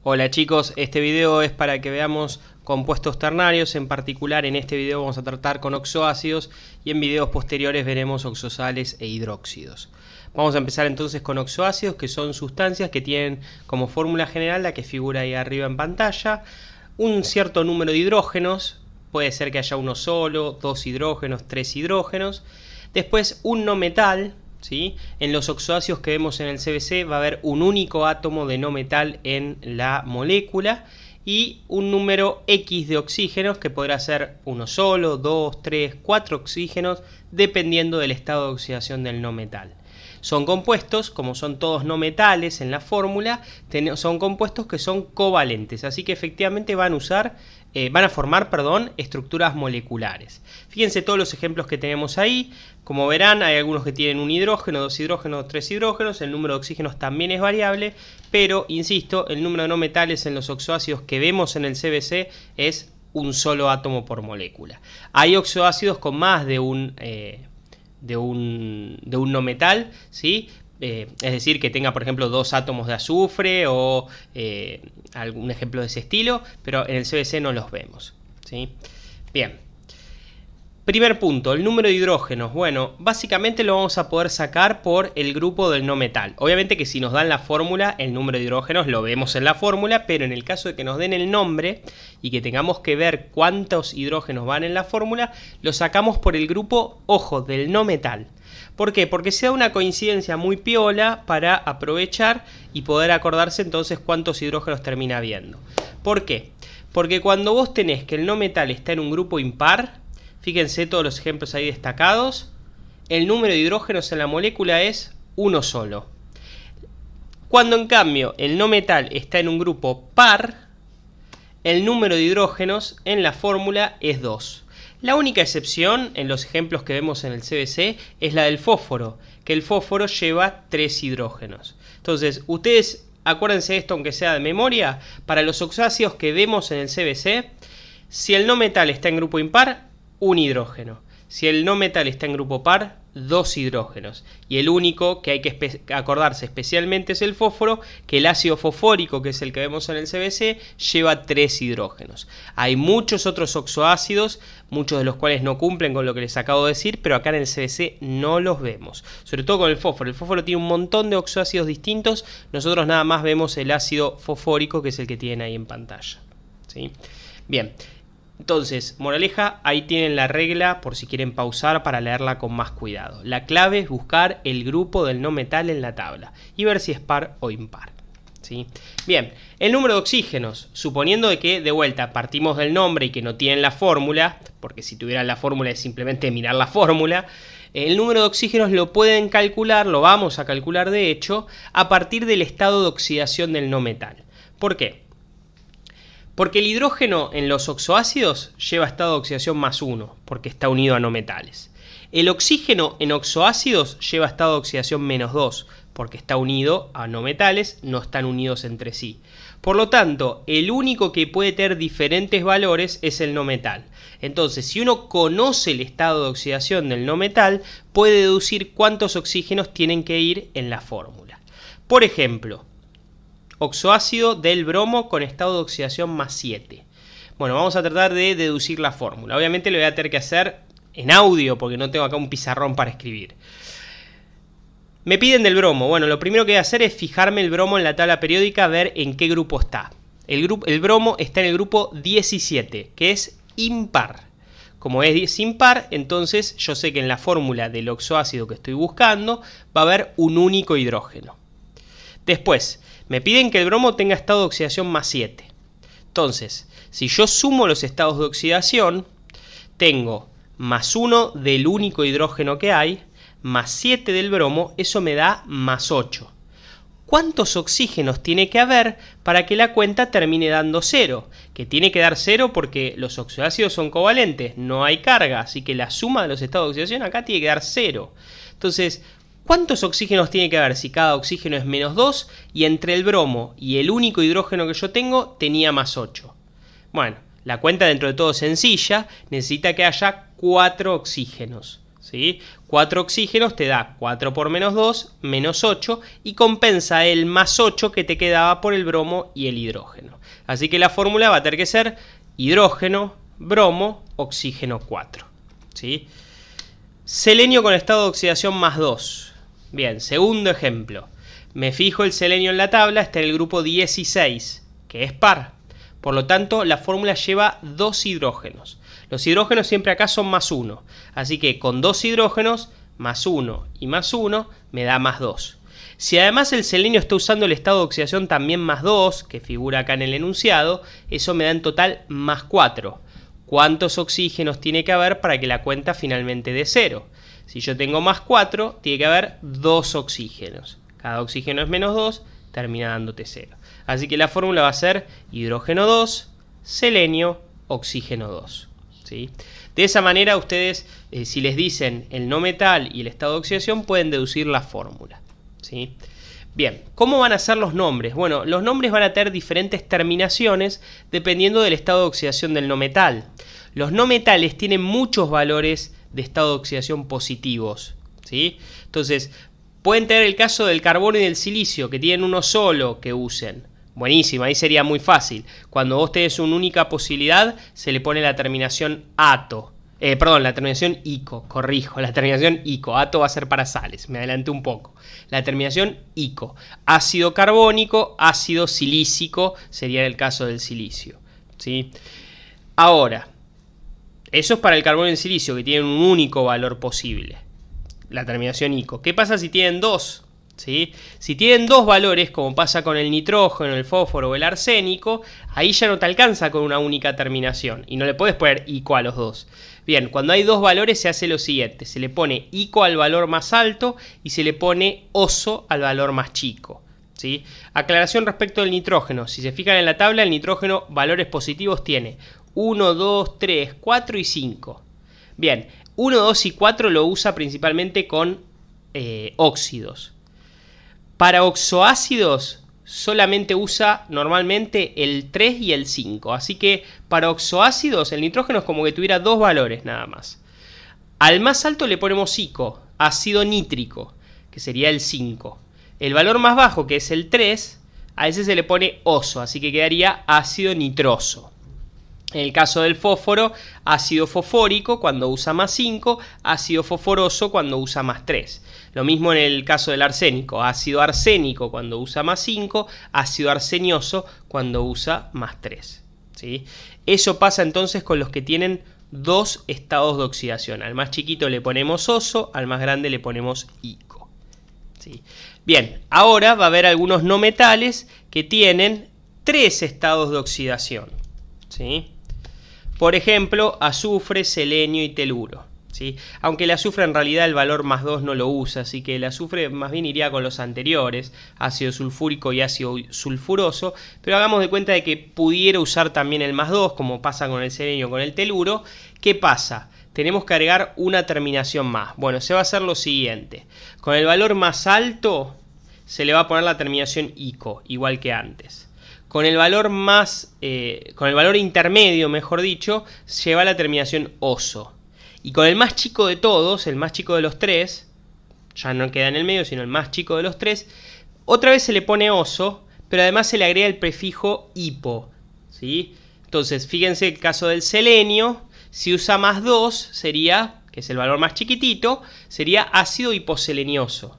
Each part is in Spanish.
Hola chicos, este video es para que veamos compuestos ternarios. En particular en este video vamos a tratar con oxoácidos y en videos posteriores veremos oxosales e hidróxidos. Vamos a empezar entonces con oxoácidos, que son sustancias que tienen como fórmula general la que figura ahí arriba en pantalla, un cierto número de hidrógenos, puede ser que haya uno solo, 2 hidrógenos, 3 hidrógenos, después un no metal. ¿Sí? En los oxoácidos que vemos en el CBC va a haber un único átomo de no metal en la molécula y un número X de oxígenos, que podrá ser uno solo, 2, 3, 4 oxígenos, dependiendo del estado de oxidación del no metal. Son compuestos, como son todos no metales en la fórmula, son compuestos que son covalentes, así que efectivamente van a formar estructuras moleculares. Fíjense todos los ejemplos que tenemos ahí. Como verán, hay algunos que tienen un hidrógeno, 2 hidrógenos, 3 hidrógenos. El número de oxígenos también es variable, pero insisto, el número de no metales en los oxoácidos que vemos en el CBC es un solo átomo por molécula. Hay oxoácidos con más de un no metal, ¿sí? Es decir, que tenga por ejemplo 2 átomos de azufre o algún ejemplo de ese estilo, pero en el CBC no los vemos, ¿sí? Bien. Primer punto, el número de hidrógenos. Bueno, básicamente lo vamos a poder sacar por el grupo del no metal. Obviamente que si nos dan la fórmula, el número de hidrógenos lo vemos en la fórmula, pero en el caso de que nos den el nombre y que tengamos que ver cuántos hidrógenos van en la fórmula, lo sacamos por el grupo, ojo, del no metal. ¿Por qué? Porque se da una coincidencia muy piola para aprovechar y poder acordarse entonces cuántos hidrógenos termina habiendo. ¿Por qué? Porque cuando vos tenés que el no metal está en un grupo impar, fíjense todos los ejemplos ahí destacados, el número de hidrógenos en la molécula es uno solo. Cuando en cambio el no metal está en un grupo par, el número de hidrógenos en la fórmula es 2. La única excepción en los ejemplos que vemos en el CBC es la del fósforo, que el fósforo lleva 3 hidrógenos. Entonces, ustedes acuérdense de esto aunque sea de memoria, para los oxoácidos que vemos en el CBC, si el no metal está en grupo impar, un hidrógeno. Si el no metal está en grupo par, 2 hidrógenos. Y el único que hay que acordarse especialmente es el fósforo, que el ácido fosfórico, que es el que vemos en el CBC, lleva 3 hidrógenos. Hay muchos otros oxoácidos, muchos de los cuales no cumplen con lo que les acabo de decir, pero acá en el CBC no los vemos. Sobre todo con el fósforo. El fósforo tiene un montón de oxoácidos distintos. Nosotros nada más vemos el ácido fosfórico, que es el que tienen ahí en pantalla, ¿sí? Bien. Entonces, moraleja, ahí tienen la regla por si quieren pausar para leerla con más cuidado. La clave es buscar el grupo del no metal en la tabla y ver si es par o impar, ¿sí? Bien, el número de oxígenos, suponiendo de que de vuelta partimos del nombre y que no tienen la fórmula, porque si tuvieran la fórmula es simplemente mirar la fórmula, el número de oxígenos lo pueden calcular, lo vamos a calcular de hecho, a partir del estado de oxidación del no metal. ¿Por qué? Porque el hidrógeno en los oxoácidos lleva estado de oxidación +1, porque está unido a no metales. El oxígeno en oxoácidos lleva estado de oxidación -2, porque está unido a no metales, no están unidos entre sí. Por lo tanto, el único que puede tener diferentes valores es el no metal. Entonces, si uno conoce el estado de oxidación del no metal, puede deducir cuántos oxígenos tienen que ir en la fórmula. Por ejemplo, oxoácido del bromo con estado de oxidación +7. Bueno, vamos a tratar de deducir la fórmula. Obviamente lo voy a tener que hacer en audio porque no tengo acá un pizarrón para escribir. Me piden del bromo. Bueno, lo primero que voy a hacer es fijarme el bromo en la tabla periódica, ver en qué grupo está. El bromo está en el grupo 17, que es impar. Como es impar, entonces yo sé que en la fórmula del oxoácido que estoy buscando va a haber un único hidrógeno. Después, me piden que el bromo tenga estado de oxidación +7. Entonces, si yo sumo los estados de oxidación, tengo +1 del único hidrógeno que hay, +7 del bromo, eso me da +8. ¿Cuántos oxígenos tiene que haber para que la cuenta termine dando 0? Que tiene que dar 0 porque los oxoácidos son covalentes, no hay carga, así que la suma de los estados de oxidación acá tiene que dar 0. Entonces, ¿cuántos oxígenos tiene que haber si cada oxígeno es -2 y entre el bromo y el único hidrógeno que yo tengo tenía +8? Bueno, la cuenta dentro de todo es sencilla, necesita que haya 4 oxígenos, ¿sí? 4 oxígenos te da 4 por menos 2, menos 8, y compensa el más 8 que te quedaba por el bromo y el hidrógeno. Así que la fórmula va a tener que ser hidrógeno, bromo, oxígeno 4. ¿Sí? Selenio con estado de oxidación más 2. Bien, segundo ejemplo. Me fijo el selenio en la tabla, está en el grupo 16, que es par. Por lo tanto, la fórmula lleva 2 hidrógenos. Los hidrógenos siempre acá son más 1. Así que con 2 hidrógenos, más 1 y más 1, me da más 2. Si además el selenio está usando el estado de oxidación también más 2, que figura acá en el enunciado, eso me da en total más 4. ¿Cuántos oxígenos tiene que haber para que la cuenta finalmente dé 0? Si yo tengo más 4, tiene que haber 2 oxígenos. Cada oxígeno es menos 2, termina dándote 0. Así que la fórmula va a ser hidrógeno 2, selenio, oxígeno 2. ¿Sí? De esa manera ustedes, si les dicen el no metal y el estado de oxidación, pueden deducir la fórmula. ¿Sí? Bien, ¿cómo van a ser los nombres? Bueno, los nombres van a tener diferentes terminaciones dependiendo del estado de oxidación del no metal. Los no metales tienen muchos valores de estado de oxidación positivos. ¿Sí? Entonces, pueden tener el caso del carbono y del silicio, que tienen uno solo que usen. Buenísimo, ahí sería muy fácil. Cuando vos tenés una única posibilidad, se le pone la terminación ato. La terminación ico, corrijo, la terminación ico. Ato va a ser para sales, me adelanté un poco. La terminación ico. Ácido carbónico, ácido silícico, sería el caso del silicio. ¿Sí? Ahora, eso es para el carbono y el silicio, que tienen un único valor posible. La terminación ico. ¿Qué pasa si tienen dos? ¿Sí? Si tienen dos valores, como pasa con el nitrógeno, el fósforo o el arsénico, ahí ya no te alcanza con una única terminación y no le puedes poner ico a los dos. Bien, cuando hay dos valores se hace lo siguiente: se le pone ico al valor más alto y se le pone oso al valor más chico. ¿Sí? Aclaración respecto del nitrógeno: si se fijan en la tabla, el nitrógeno valores positivos tiene 1, 2, 3, 4 y 5. Bien, 1, 2 y 4 lo usa principalmente con óxidos. Para oxoácidos solamente usa normalmente el 3 y el 5. Así que para oxoácidos el nitrógeno es como que tuviera dos valores nada más. Al más alto le ponemos ico, ácido nítrico, que sería el 5. El valor más bajo, que es el 3, a ese se le pone oso, así que quedaría ácido nitroso. En el caso del fósforo, ácido fosfórico cuando usa más 5, ácido fosforoso cuando usa más 3. Lo mismo en el caso del arsénico: ácido arsénico cuando usa más 5, ácido arsenioso cuando usa más 3. ¿Sí? Eso pasa entonces con los que tienen dos estados de oxidación. Al más chiquito le ponemos oso, al más grande le ponemos ico. ¿Sí? Bien, ahora va a haber algunos no metales que tienen 3 estados de oxidación. ¿Sí? Por ejemplo, azufre, selenio y teluro. ¿Sí? Aunque el azufre en realidad el valor más 2 no lo usa, así que el azufre más bien iría con los anteriores, ácido sulfúrico y ácido sulfuroso, pero hagamos de cuenta de que pudiera usar también el más 2, como pasa con el selenio o con el teluro. ¿Qué pasa? Tenemos que agregar una terminación más. Bueno, se va a hacer lo siguiente: con el valor más alto se le va a poner la terminación ico, igual que antes. Con el valor intermedio, mejor dicho, lleva la terminación oso. Y con el más chico de todos, el más chico de los 3, ya no queda en el medio, sino el más chico de los 3, otra vez se le pone oso, pero además se le agrega el prefijo hipo. ¿Sí? Entonces, fíjense el caso del selenio: si usa más 2, sería, que es el valor más chiquitito, sería ácido hiposelenioso.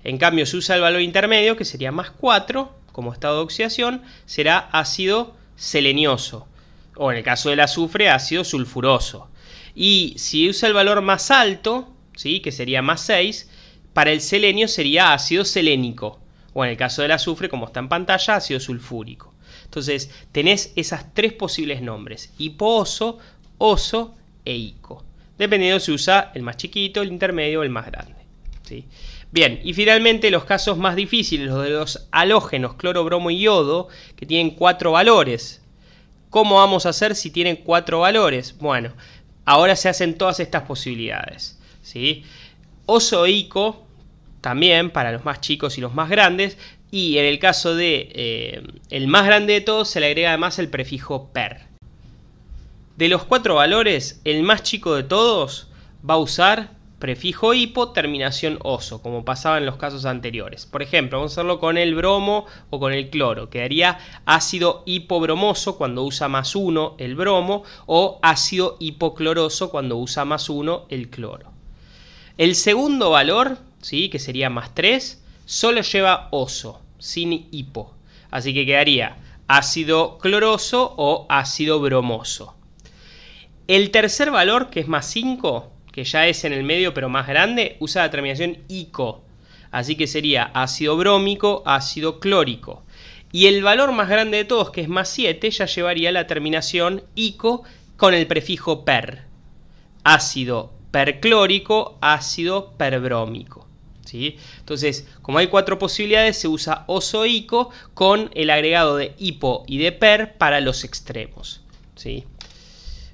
En cambio, si usa el valor intermedio, que sería más 4, como estado de oxidación, será ácido selenioso. O en el caso del azufre, ácido sulfuroso. Y si usa el valor más alto, ¿sí? Que sería más 6, para el selenio sería ácido selénico. O en el caso del azufre, como está en pantalla, ácido sulfúrico. Entonces, tenés esas 3 posibles nombres: hipooso, oso e ico. Dependiendo si usa el más chiquito, el intermedio o el más grande. ¿Sí? Bien, y finalmente los casos más difíciles, los de los halógenos, cloro, bromo y yodo, que tienen 4 valores. ¿Cómo vamos a hacer si tienen 4 valores? Bueno, ahora se hacen todas estas posibilidades. ¿Sí? Oso e ico, también para los más chicos y los más grandes, y en el caso de el más grande de todos se le agrega además el prefijo per. De los 4 valores, el más chico de todos va a usar prefijo hipo, terminación oso, como pasaba en los casos anteriores. Por ejemplo, vamos a hacerlo con el bromo o con el cloro. Quedaría ácido hipobromoso cuando usa +1 el bromo, o ácido hipocloroso cuando usa +1 el cloro. El segundo valor, ¿sí?, que sería +3, solo lleva oso, sin hipo. Así que quedaría ácido cloroso o ácido bromoso. El tercer valor, que es +5, que ya es en el medio pero más grande, usa la terminación ico. Así que sería ácido brómico, ácido clórico. Y el valor más grande de todos, que es +7, ya llevaría la terminación ico con el prefijo per. Ácido perclórico, ácido perbrómico. ¿Sí? Entonces, como hay 4 posibilidades, se usa oso-ico con el agregado de hipo y de per para los extremos. ¿Sí?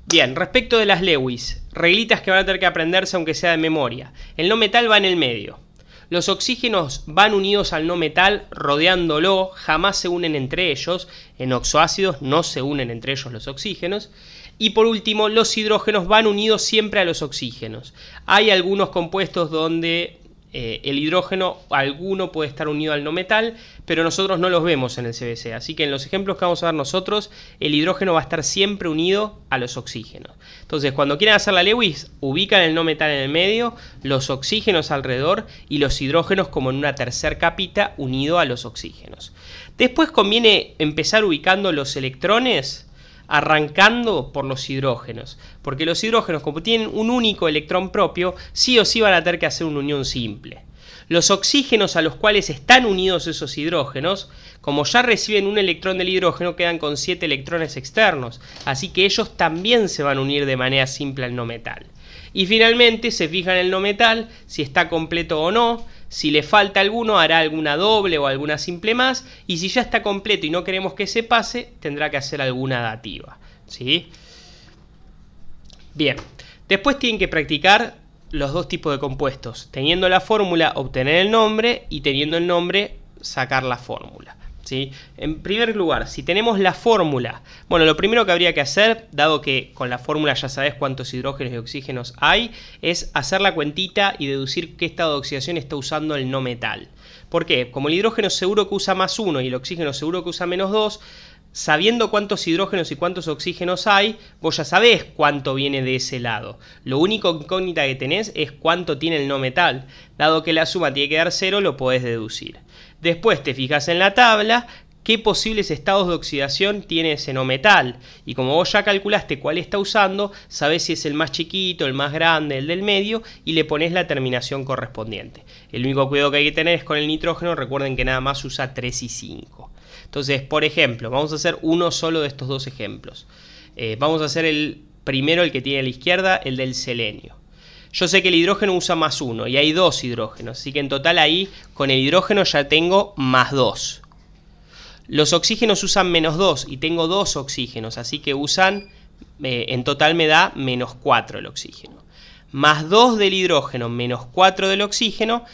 Bien, respecto de las Lewis, reglitas que van a tener que aprenderse aunque sea de memoria. El no metal va en el medio. Los oxígenos van unidos al no metal rodeándolo, jamás se unen entre ellos. En oxoácidos no se unen entre ellos los oxígenos. Y por último, los hidrógenos van unidos siempre a los oxígenos. Hay algunos compuestos donde el hidrógeno, alguno puede estar unido al no metal, pero nosotros no los vemos en el CBC. Así que en los ejemplos que vamos a ver nosotros, el hidrógeno va a estar siempre unido a los oxígenos. Entonces, cuando quieran hacer la Lewis, ubican el no metal en el medio, los oxígenos alrededor y los hidrógenos como en una tercer capita unido a los oxígenos. Después conviene empezar ubicando los electrones arrancando por los hidrógenos, porque los hidrógenos, como tienen un único electrón propio, sí o sí van a tener que hacer una unión simple. Los oxígenos a los cuales están unidos esos hidrógenos, como ya reciben un electrón del hidrógeno, quedan con 7 electrones externos, así que ellos también se van a unir de manera simple al no metal. Y finalmente se fijan en el no metal, si está completo o no. Si le falta alguno, hará alguna doble o alguna simple más. Y si ya está completo y no queremos que se pase, tendrá que hacer alguna dativa. ¿Sí? Bien. Después tienen que practicar los dos tipos de compuestos. Teniendo la fórmula, obtener el nombre. Y teniendo el nombre, sacar la fórmula. ¿Sí? En primer lugar, si tenemos la fórmula, bueno, lo primero que habría que hacer, dado que con la fórmula ya sabes cuántos hidrógenos y oxígenos hay, es hacer la cuentita y deducir qué estado de oxidación está usando el no metal. ¿Por qué? Como el hidrógeno seguro que usa +1 y el oxígeno seguro que usa -2, sabiendo cuántos hidrógenos y cuántos oxígenos hay, vos ya sabés cuánto viene de ese lado. Lo único incógnita que tenés es cuánto tiene el no metal. Dado que la suma tiene que dar 0, lo podés deducir. Después te fijas en la tabla qué posibles estados de oxidación tiene ese no metal. Y como vos ya calculaste cuál está usando, sabés si es el más chiquito, el más grande, el del medio, y le pones la terminación correspondiente. El único cuidado que hay que tener es con el nitrógeno. Recuerden que nada más usa 3 y 5. Entonces, por ejemplo, vamos a hacer uno solo de estos dos ejemplos. Vamos a hacer el primero, el que tiene a la izquierda, el del selenio. Yo sé que el hidrógeno usa +1 y hay 2 hidrógenos, así que en total ahí con el hidrógeno ya tengo +2. Los oxígenos usan -2 y tengo 2 oxígenos, así que usan, en total me da -4 el oxígeno. +2 del hidrógeno, -4 del oxígeno.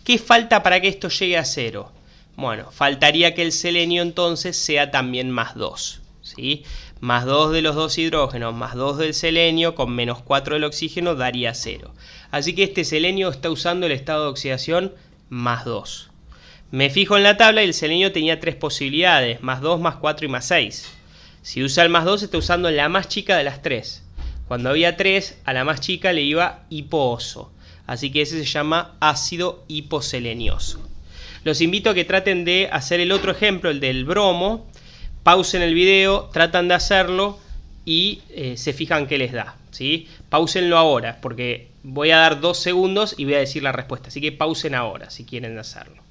¿Qué falta para que esto llegue a 0? Bueno, faltaría que el selenio entonces sea también +2, ¿sí? +2 de los 2 hidrógenos, +2 del selenio, con -4 del oxígeno, daría 0. Así que este selenio está usando el estado de oxidación +2. Me fijo en la tabla y el selenio tenía 3 posibilidades, +2, +4 y +6. Si usa el +2 está usando la más chica de las 3. Cuando había 3, a la más chica le iba hipooso. Así que ese se llama ácido hiposelenioso. Los invito a que traten de hacer el otro ejemplo, el del bromo. Pausen el video, tratan de hacerlo y se fijan qué les da, ¿sí? Pausenlo ahora, porque voy a dar 2 segundos y voy a decir la respuesta. Así que pausen ahora si quieren hacerlo.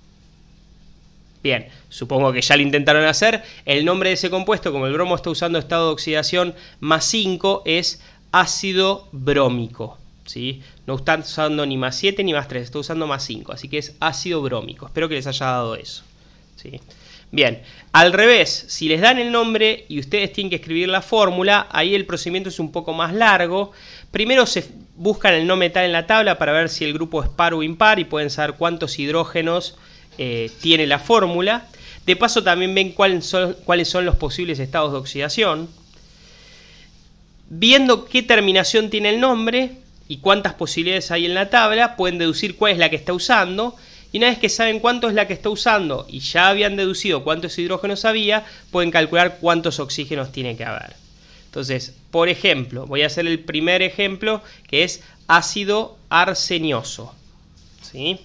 Bien, supongo que ya lo intentaron hacer. El nombre de ese compuesto, como el bromo está usando estado de oxidación +5, es ácido brómico, ¿sí? No está usando ni +7 ni +3, está usando +5, así que es ácido brómico. Espero que les haya dado eso, ¿sí? Bien, al revés, si les dan el nombre y ustedes tienen que escribir la fórmula, ahí el procedimiento es un poco más largo. Primero se buscan el no metal en la tabla para ver si el grupo es par o impar y pueden saber cuántos hidrógenos tiene la fórmula. De paso también ven cuáles son los posibles estados de oxidación. Viendo qué terminación tiene el nombre, y cuántas posibilidades hay en la tabla, pueden deducir cuál es la que está usando. Y una vez que saben cuánto es la que está usando y ya habían deducido cuántos hidrógenos había, pueden calcular cuántos oxígenos tiene que haber. Entonces, por ejemplo, voy a hacer el primer ejemplo, que es ácido arsenioso. ¿Sí?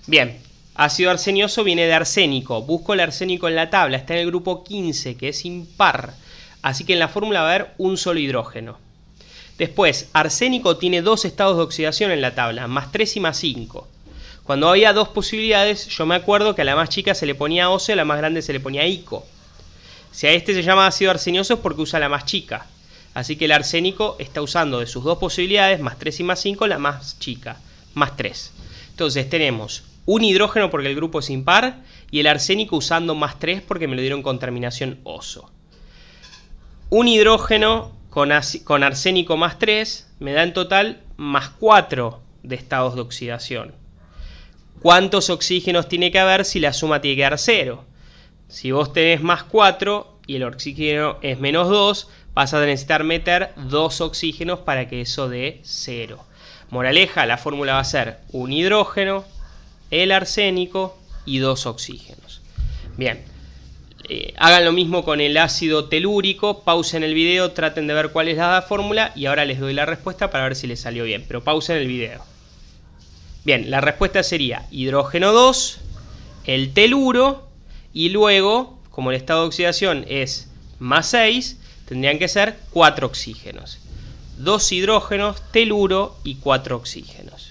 Bien, ácido arsenioso viene de arsénico. Busco el arsénico en la tabla, está en el grupo 15, que es impar. Así que en la fórmula va a haber un solo hidrógeno. Después, arsénico tiene dos estados de oxidación en la tabla, más 3 y más 5. Cuando había dos posibilidades, yo me acuerdo que a la más chica se le ponía OCE, a la más grande se le ponía ICO. Si a este se llama ácido arsenioso es porque usa la más chica. Así que el arsénico está usando de sus dos posibilidades, más 3 y más 5, la más chica, más 3. Entonces tenemos un hidrógeno porque el grupo es impar y el arsénico usando más 3 porque me lo dieron con terminación oso. Un hidrógeno con arsénico más 3 me da en total más 4 de estados de oxidación. ¿Cuántos oxígenos tiene que haber si la suma tiene que dar 0? Si vos tenés más 4 y el oxígeno es menos 2, vas a necesitar meter 2 oxígenos para que eso dé 0. Moraleja, la fórmula va a ser un hidrógeno, el arsénico y 2 oxígenos. Bien, hagan lo mismo con el ácido telúrico, pausen el video, traten de ver cuál es la fórmula y ahora les doy la respuesta para ver si les salió bien, pero pausen el video. Bien, la respuesta sería hidrógeno 2, el teluro y luego, como el estado de oxidación es más 6, tendrían que ser 4 oxígenos. 2 hidrógenos, teluro y 4 oxígenos.